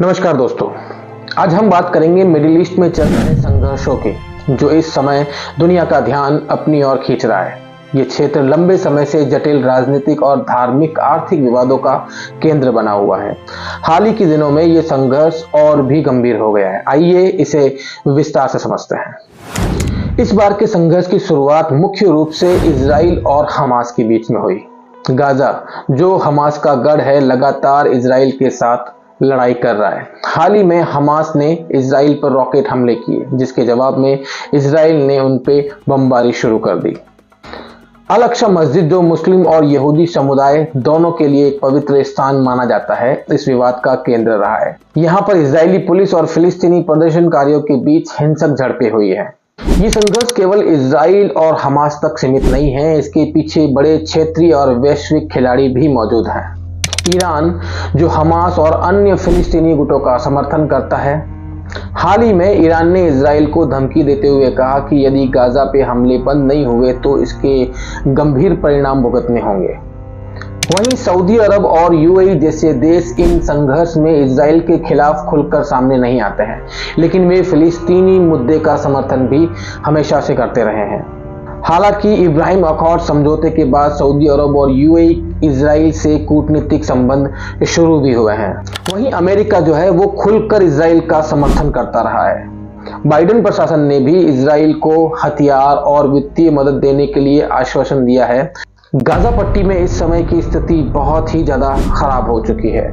नमस्कार दोस्तों, आज हम बात करेंगे मिडिल ईस्ट में चल रहे संघर्षों की, जो इस समय दुनिया का ध्यान अपनी ओर खींच रहा है। ये क्षेत्र लंबे समय से जटिल राजनीतिक और धार्मिक आर्थिक विवादों का केंद्र बना हुआ है। हाल ही के दिनों में ये संघर्ष और भी गंभीर हो गया है। आइए इसे विस्तार से समझते हैं। इस बार के संघर्ष की शुरुआत मुख्य रूप से इजराइल और हमास के बीच में हुई। गाजा, जो हमास का गढ़ है, लगातार इजराइल के साथ लड़ाई कर रहा है। हाल ही में हमास ने इजराइल पर रॉकेट हमले किए, जिसके जवाब में इजराइल ने उन पे बमबारी शुरू कर दी। अल अक्सा मस्जिद, जो मुस्लिम और यहूदी समुदाय दोनों के लिए एक पवित्र स्थान माना जाता है, इस विवाद का केंद्र रहा है। यहाँ पर इजरायली पुलिस और फिलिस्तीनी प्रदर्शनकारियों के बीच हिंसक झड़पें हुई है। ये संघर्ष केवल इजराइल और हमास तक सीमित नहीं है, इसके पीछे बड़े क्षेत्रीय और वैश्विक खिलाड़ी भी मौजूद हैं। ईरान, जो हमास और अन्य फिलिस्तीनी गुटों का समर्थन करता है, हाल ही में ईरान ने इजराइल को धमकी देते हुए कहा कि यदि गाजा पे हमले बंद नहीं हुए तो इसके गंभीर परिणाम भुगतने होंगे। वहीं सऊदी अरब और यूएई जैसे देश इन संघर्ष में इजराइल के खिलाफ खुलकर सामने नहीं आते हैं, लेकिन वे फिलिस्तीनी मुद्दे का समर्थन भी हमेशा से करते रहे हैं। हालांकि इब्राहिम अकॉर्ड समझौते के बाद सऊदी अरब और यूएई इजराइल से कूटनीतिक संबंध शुरू भी हुए हैं। वहीं अमेरिका जो है वो खुलकर इजराइल का समर्थन करता रहा है। बाइडेन प्रशासन ने भी इजराइल को हथियार और वित्तीय मदद देने के लिए आश्वासन दिया है। गाजा पट्टी में इस समय की स्थिति बहुत ही ज्यादा खराब हो चुकी है।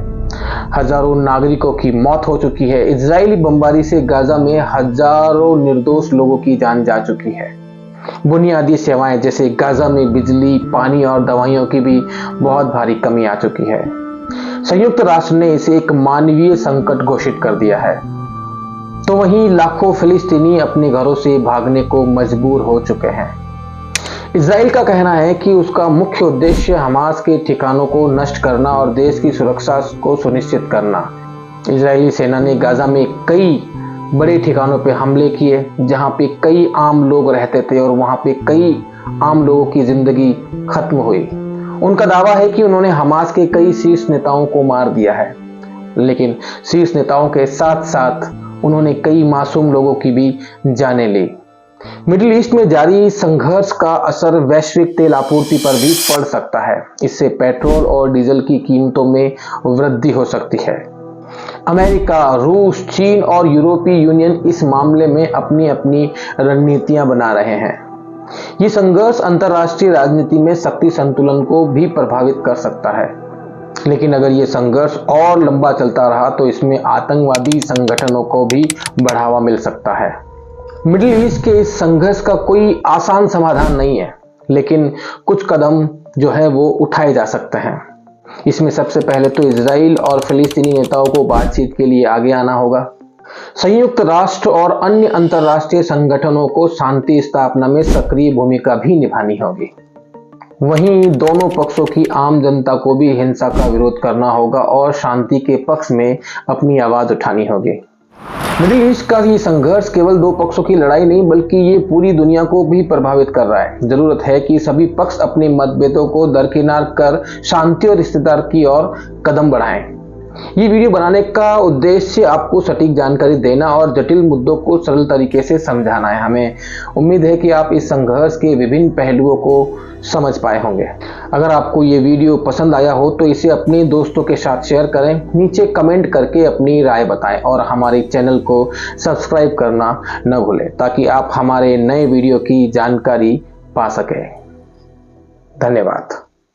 हजारों नागरिकों की मौत हो चुकी है। इजरायली बमबारी से गाजा में हजारों निर्दोष लोगों की जान जा चुकी है। बुनियादी सेवाएं जैसे गाजा में बिजली, पानी और दवाइयों की भी बहुत भारी कमी आ चुकी है। संयुक्त राष्ट्र ने इसे एक मानवीय संकट घोषित कर दिया है। तो वहीं लाखों फिलिस्तीनी अपने घरों से भागने को मजबूर हो चुके हैं। इजराइल का कहना है कि उसका मुख्य उद्देश्य हमास के ठिकानों को नष्ट करना और देश की सुरक्षा को सुनिश्चित करना। इजरायली सेना ने गाजा में कई बड़े ठिकानों पे हमले किए, जहां पे कई आम लोग रहते थे और वहां पे कई आम लोगों की जिंदगी खत्म हुई। उनका दावा है कि उन्होंने हमास के कई शीर्ष नेताओं को मार दिया है, लेकिन शीर्ष नेताओं के साथ साथ उन्होंने कई मासूम लोगों की भी जानें ली। मिडिल ईस्ट में जारी संघर्ष का असर वैश्विक तेल आपूर्ति पर भी पड़ सकता है। इससे पेट्रोल और डीजल की कीमतों में वृद्धि हो सकती है। अमेरिका, रूस, चीन और यूरोपीय यूनियन इस मामले में अपनी अपनी रणनीतियां बना रहे हैं। ये संघर्ष अंतर्राष्ट्रीय राजनीति में शक्ति संतुलन को भी प्रभावित कर सकता है। लेकिन अगर ये संघर्ष और लंबा चलता रहा तो इसमें आतंकवादी संगठनों को भी बढ़ावा मिल सकता है। मिडिल ईस्ट के इस संघर्ष का कोई आसान समाधान नहीं है, लेकिन कुछ कदम जो है वो उठाए जा सकते हैं। इसमें सबसे पहले तो इजराइल और फिलिस्तीनी नेताओं को बातचीत के लिए आगे आना होगा। संयुक्त राष्ट्र और अन्य अंतर्राष्ट्रीय संगठनों को शांति स्थापना में सक्रिय भूमिका भी निभानी होगी। वहीं दोनों पक्षों की आम जनता को भी हिंसा का विरोध करना होगा और शांति के पक्ष में अपनी आवाज उठानी होगी। मिडिल ईस्ट का ये संघर्ष केवल दो पक्षों की लड़ाई नहीं, बल्कि ये पूरी दुनिया को भी प्रभावित कर रहा है। जरूरत है कि सभी पक्ष अपने मतभेदों को दरकिनार कर शांति और स्थिरता की ओर कदम बढ़ाएं। ये वीडियो बनाने का उद्देश्य आपको सटीक जानकारी देना और जटिल मुद्दों को सरल तरीके से समझाना है। हमें उम्मीद है कि आप इस संघर्ष के विभिन्न पहलुओं को समझ पाए होंगे। अगर आपको ये वीडियो पसंद आया हो तो इसे अपने दोस्तों के साथ शेयर करें, नीचे कमेंट करके अपनी राय बताएं और हमारे चैनल को सब्सक्राइब करना न भूलें, ताकि आप हमारे नए वीडियो की जानकारी पा सकें। धन्यवाद।